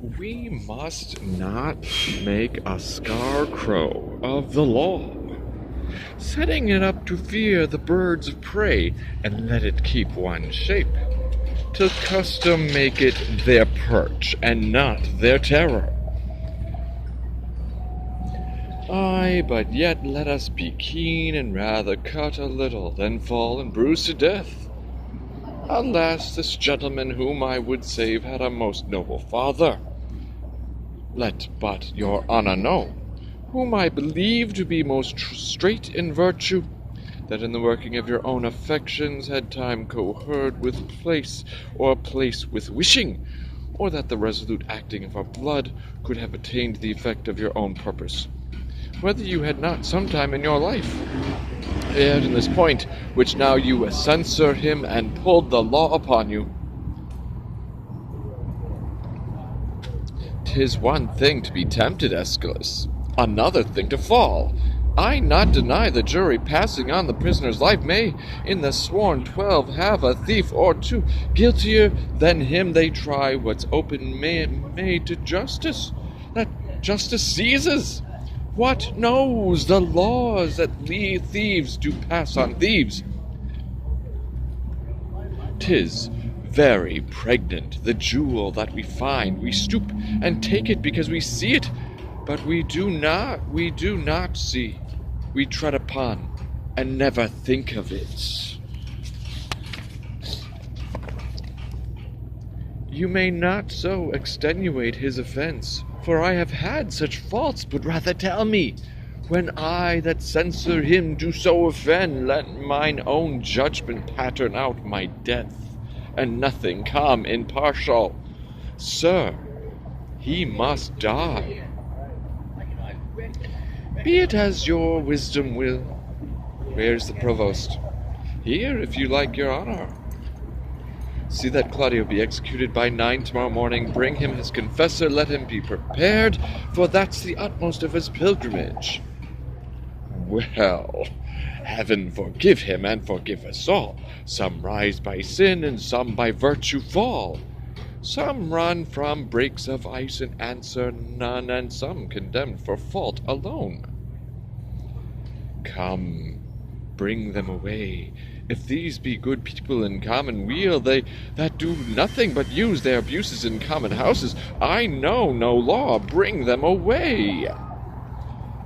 We must not make a scarecrow of the law, setting it up to fear the birds of prey, and let it keep one shape, till custom make it their perch, and not their terror. Aye, but yet let us be keen, and rather cut a little than fall and bruise to death. Alas, this gentleman whom I would save had a most noble father. Let but your honour know, whom I believe to be most straight in virtue, that in the working of your own affections had time cohered with place, or place with wishing, or that the resolute acting of our blood could have attained the effect of your own purpose, whether you had not sometime in your life erred in this point, which now you censure him and pulled the law upon you. 'Tis one thing to be tempted, Aeschylus, another thing to fall. I not deny the jury passing on the prisoner's life may, in the sworn 12, have a thief or two guiltier than him they try. What's open made to justice, that justice seizes. What knows the laws that thieves do pass on thieves? 'Tis very pregnant, the jewel that we find. We stoop and take it because we see it, but we do not see. We tread upon and never think of it. You may not so extenuate his offense, for I have had such faults, but rather tell me, when I that censure him do so offend, let mine own judgment pattern out my death, and nothing come impartial. Sir, he must die. Be it as your wisdom will. Where's the provost? Here, if you like, your honor. See that Claudio be executed by 9 tomorrow morning. Bring him his confessor. Let him be prepared, for that's the utmost of his pilgrimage. Well, heaven forgive him and forgive us all. Some rise by sin, and some by virtue fall. Some run from breaks of ice and answer none, and some condemned for fault alone. Come, bring them away. If these be good people in common weal, they that do nothing but use their abuses in common houses, I know no law, bring them away.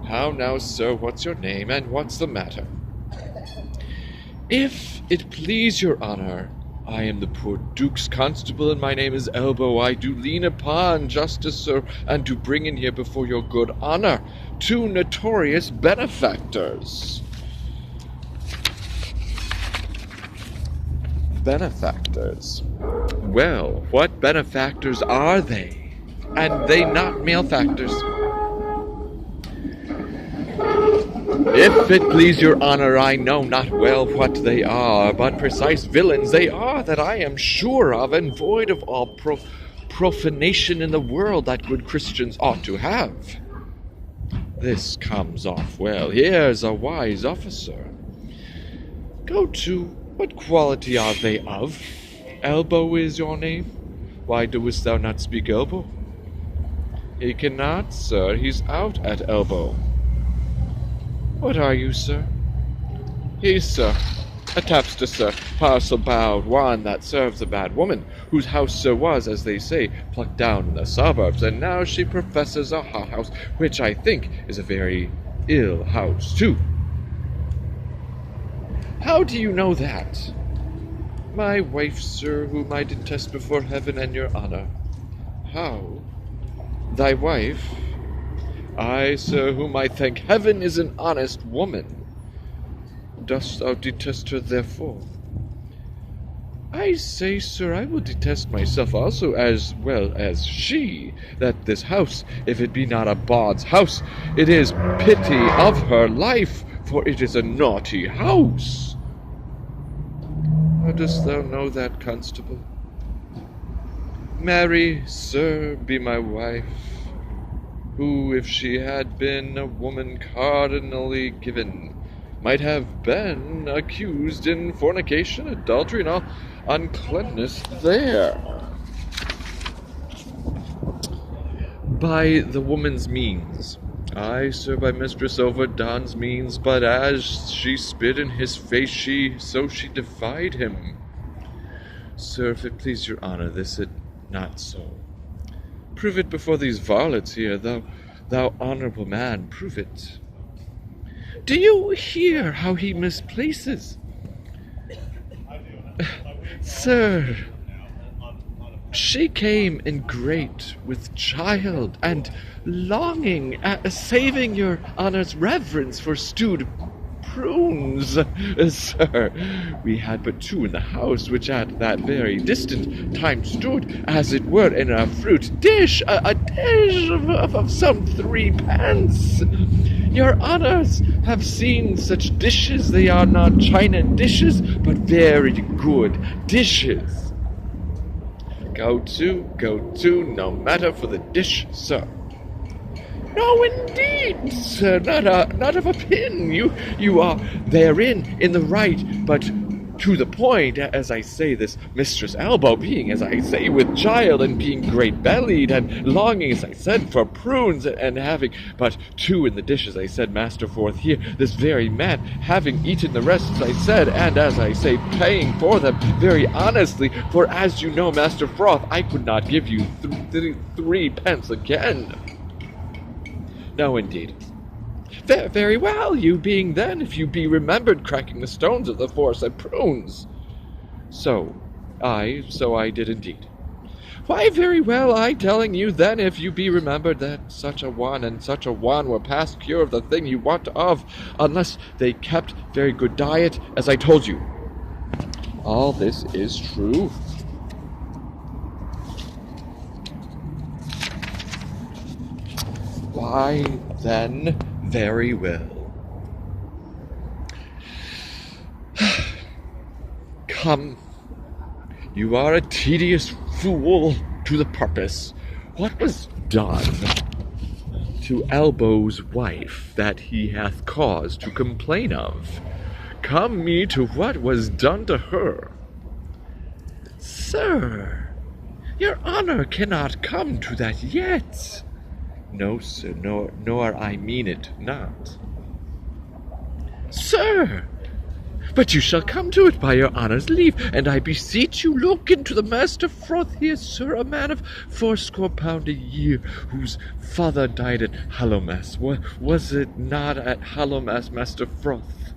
How now, sir, what's your name, and what's the matter? If it please your honor, I am the poor Duke's constable, and my name is Elbow. I do lean upon justice, sir, and do bring in here before your good honor 2 notorious benefactors. Benefactors? Well, what benefactors are they? And they not malefactors? If it please your honor, I know not well what they are, but precise villains they are that I am sure of, and void of all profanation in the world that good Christians ought to have. This comes off well. Here's a wise officer. Go to, what quality are they of? Elbow is your name? Why doest thou not speak Elbow? He cannot, sir. He's out at Elbow. What are you, sir? He, sir, a tapster, sir, parcel bowed, one that serves a bad woman, whose house, sir, was, as they say, plucked down in the suburbs, and now she professes a hothouse, which I think is a very ill house, too. How do you know that? My wife, sir, whom I detest before heaven and your honor. How? Thy wife? I, sir, whom I thank heaven is an honest woman. Dost thou detest her therefore? I say, sir, I will detest myself also, as well as she, that this house, if it be not a bawd's house, it is pity of her life, for it is a naughty house. How dost thou know that, constable? Mary, sir, be my wife, who, if she had been a woman cardinally given, might have been accused in fornication, adultery, and all uncleanness there. by the woman's means. Ay, sir, by Mistress Overdon's means, but as she spit in his face, so she defied him. Sir, if it please your honour, this it not so. Prove it before these varlets here, thou honourable man, prove it. Do you hear how he misplaces? Sir, she came in great with child and longing at saving your honour's reverence for stewed prunes. Sir, we had but two in the house, which at that very distant time stood, as it were, in a fruit dish, a dish of some 3 pence. Your honours have seen such dishes. They are not china dishes, but very good dishes. Go to, no matter for the dish, sir. No, indeed, sir, not of a pin. You are therein in the right, but to the point, as I say, this Mistress Elbow being, as I say, with child, and being great-bellied, and longing, as I said, for prunes, and having but 2 in the dish, as I said, Master Forth here, this very man, having eaten the rest, as I said, and, as I say, paying for them very honestly, for, as you know, Master Froth, I could not give you 3 pence again. No, indeed. Very well, you being then, if you be remembered, cracking the stones of the aforesaid prunes. So I did indeed. Why, very well, I telling you then, if you be remembered, that such a one and such a one were past cure of the thing you want of, unless they kept very good diet, as I told you. All this is true. Why, then, very well. Come, you are a tedious fool to the purpose. What was done to Elbow's wife that he hath cause to complain of? Come me to what was done to her. Sir, your honour cannot come to that yet. No, sir, nor I mean it not. Sir, but you shall come to it by your honour's leave, and I beseech you look into the Master Froth here, sir, a man of 80 pound a year, whose father died at Hallowmas. Was it not at Hallowmas, Master Froth?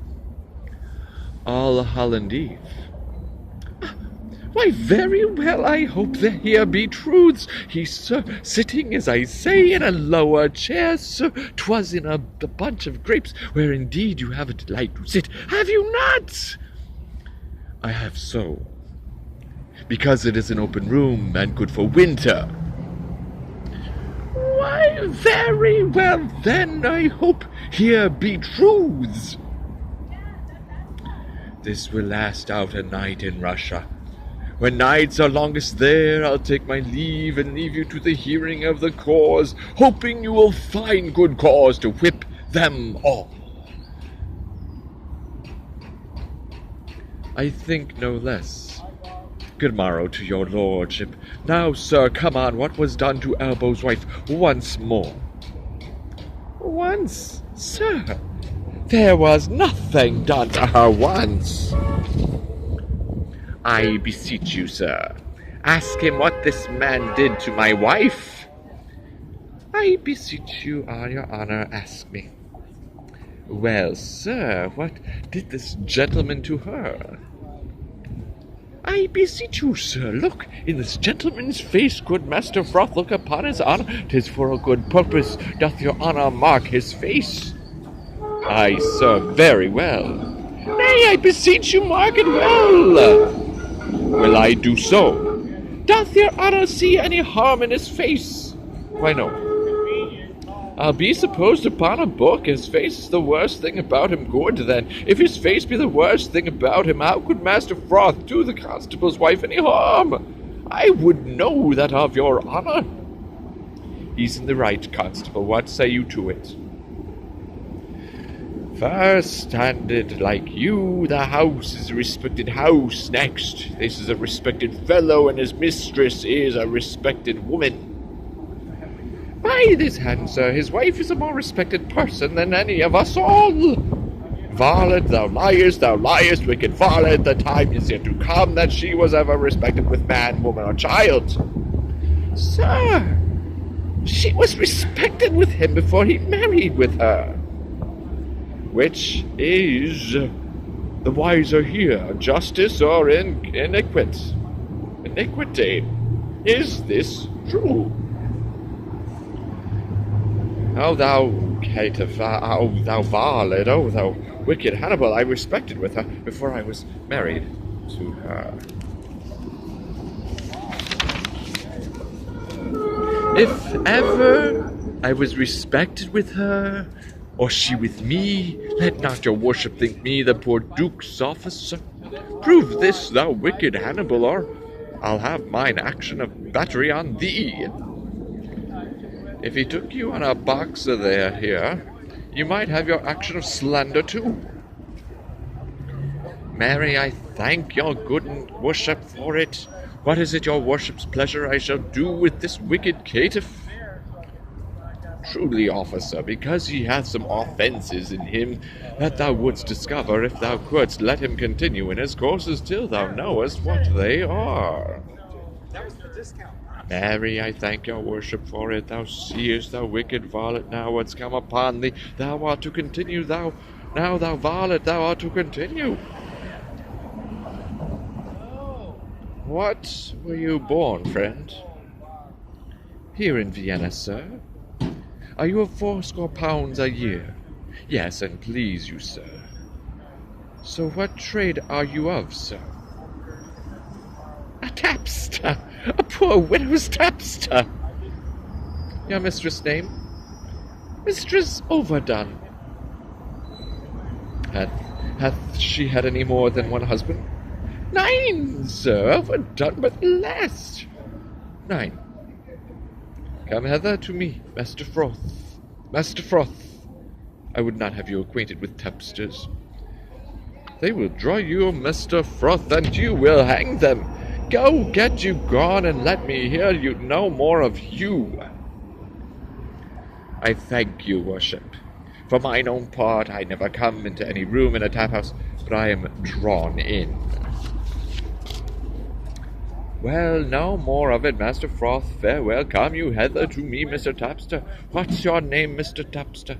All Holland Eve. Why, very well, I hope that here be truths. He, sir, sitting, as I say, in a lower chair, sir, 'twas in a bunch of grapes, where indeed you have a delight to sit. Have you not? I have so, because it is an open room, and good for winter. Why, very well, then, I hope here be truths. This will last out a night in Russia. When nights are longest there, I'll take my leave and leave you to the hearing of the cause, hoping you will find good cause to whip them all. I think no less. Good morrow to your lordship. Now, sir, come on, what was done to Elbow's wife once more? Once, sir? There was nothing done to her once. I beseech you, sir, ask him what this man did to my wife. I beseech you, your honour, ask me. Well, sir, what did this gentleman to her? I beseech you, sir, look in this gentleman's face, good Master Froth, look upon his honour, 'tis for a good purpose, doth your honour mark his face. Aye, sir, very well. Nay, I beseech you, mark it well. Will I do so? Doth your honour see any harm in his face? Why, no. I'll be supposed upon a book his face is the worst thing about him good, then. If his face be the worst thing about him, how could Master Froth do the constable's wife any harm? I would know that of your honour. He's in the right, constable. What say you to it? First, standard like you, the house is a respected house. Next, this is a respected fellow, and his mistress is a respected woman. By this hand, sir, his wife is a more respected person than any of us all. Varlet, thou liest, wicked varlet, the time is yet to come that she was ever respected with man, woman, or child. Sir, she was respected with him before he married with her. Which is the wiser here, justice or iniquity? Is this true? O thou caitiff, o thou varlet, o thou wicked Hannibal, I respected with her before I was married to her. If ever I was respected with her, or she with me, let not your worship think me the poor Duke's officer. Prove this, thou wicked Hannibal, or I'll have mine action of battery on thee. If he took you on a boxer here, you might have your action of slander too. Marry, I thank your good worship for it. What is it your worship's pleasure I shall do with this wicked caitiff? Truly, officer, because he hath some offences in him that thou wouldst discover if thou couldst let him continue in his courses till thou knowest what they are. Marry, I thank your worship for it. Thou seest, thou wicked varlet, now what's come upon thee. Thou art to continue, thou varlet, thou art to continue. What were you born, friend? Here in Vienna, sir. Are you of 80 pounds a year? Yes, and please you, sir. So what trade are you of, sir? A tapster, a poor widow's tapster. Your mistress' name? Mistress Overdone. Hath she had any more than one husband? 9, sir, Overdone, but less. 9. Come hither to me, Master Froth. Master Froth, I would not have you acquainted with tapsters. They will draw you, Mr. Froth, and you will hang them. Go, get you gone, and let me hear you no more of you. I thank you, worship. For mine own part, I never come into any room in a tap house, but I am drawn in. Well, no more of it, Master Froth. Farewell. Come you hither to me, Mr. Tapster. What's your name, Mr. Tapster?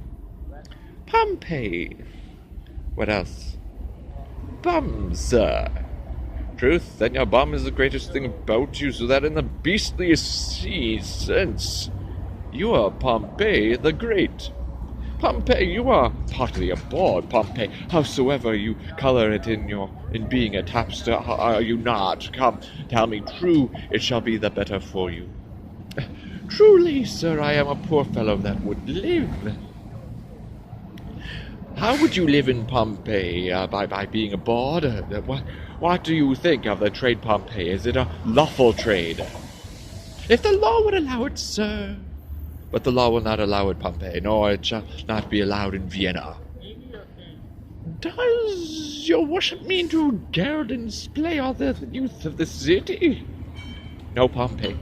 Pompey. What else? Bum, sir. Truth, then your bum is the greatest thing about you, so that in the beastliest sense, you are Pompey the Great. Pompey, you are partly a bawd, Pompey. Howsoever you colour it in being a tapster, are you not? Come, tell me true, it shall be the better for you. Truly, sir, I am a poor fellow that would live. How would you live in Pompeii? By being a bawd? What do you think of the trade, Pompey? Is it a lawful trade? If the law would allow it, sir. But the law will not allow it, Pompey, nor it shall not be allowed in Vienna. Does your worship mean to gird and splay all the youth of the city? No, Pompey.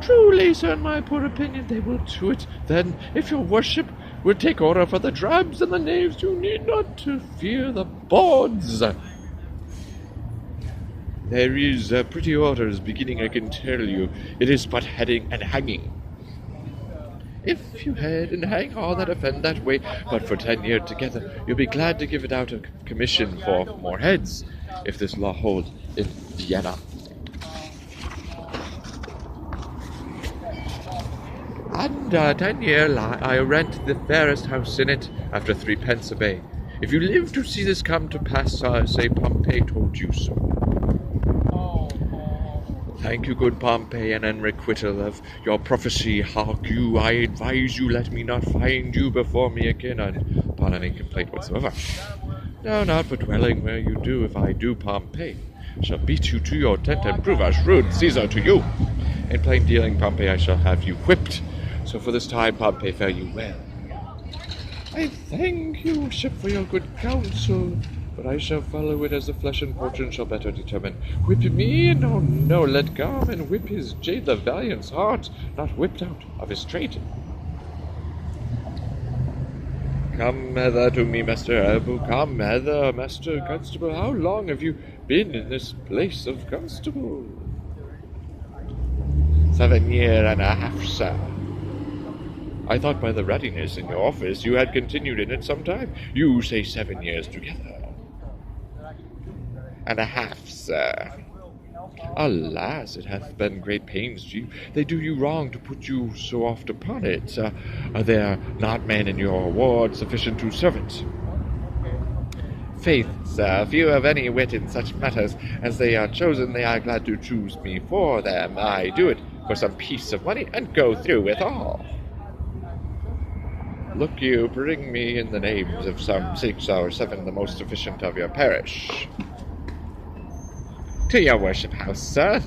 Truly, sir, in my poor opinion, they will do it. Then, if your worship would take order for the drabs and the knaves, you need not to fear the bawds. There is pretty orders beginning, I can tell you. It is but heading and hanging. If you head and hang all that offend that way, but for 10 years together, you'll be glad to give it out a commission for more heads, if this law hold in Vienna. And 10 year I rent the fairest house in it, after 3 pence a bay. If you live to see this come to pass, say Pompey told you so. Thank you, good Pompey, and in requital of your prophecy, hark you, I advise you let me not find you before me again upon any complaint whatsoever. No, not for dwelling where you do. If I do, Pompey shall beat you to your tent and prove a shrewd Caesar to you. In plain dealing, Pompey, I shall have you whipped. So for this time, Pompey, fare you well. I thank you, worship, for your good counsel. but I shall follow it as the flesh and fortune shall better determine. Whip me? No, no, let Garm and whip his jade, the valiant's heart, not whipped out of his trade. Come hither to me, Master Elbow, come hither, Master Constable. How long have you been in this place of constable? 7 years and a half, sir. I thought by the readiness in your office you had continued in it some time. You say 7 years together. And a half, sir. Alas, it hath been great pains to you. They do you wrong to put you so oft upon it. Are there not men in your ward sufficient to serve it? Faith, sir, few have any wit in such matters. As they are chosen, they are glad to choose me for them. I do it for some piece of money, and go through with all. Look you, bring me in the names of some 6 or 7 the most sufficient of your parish. To your worship house, sir.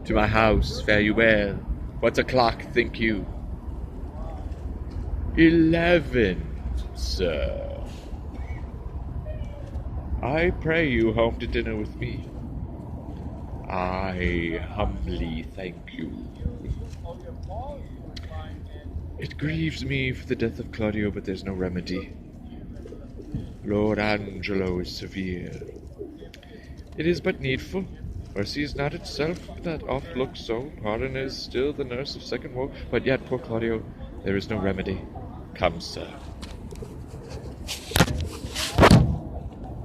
To my house, fare you well. What's o'clock, think you? 11, sir. I pray you home to dinner with me. I humbly thank you. It grieves me for the death of Claudio, but there's no remedy. Lord Angelo is severe. It is but needful. Mercy is not itself that oft looks so. Pardon is still the nurse of second woe. But yet, poor Claudio, there is no remedy. Come, sir.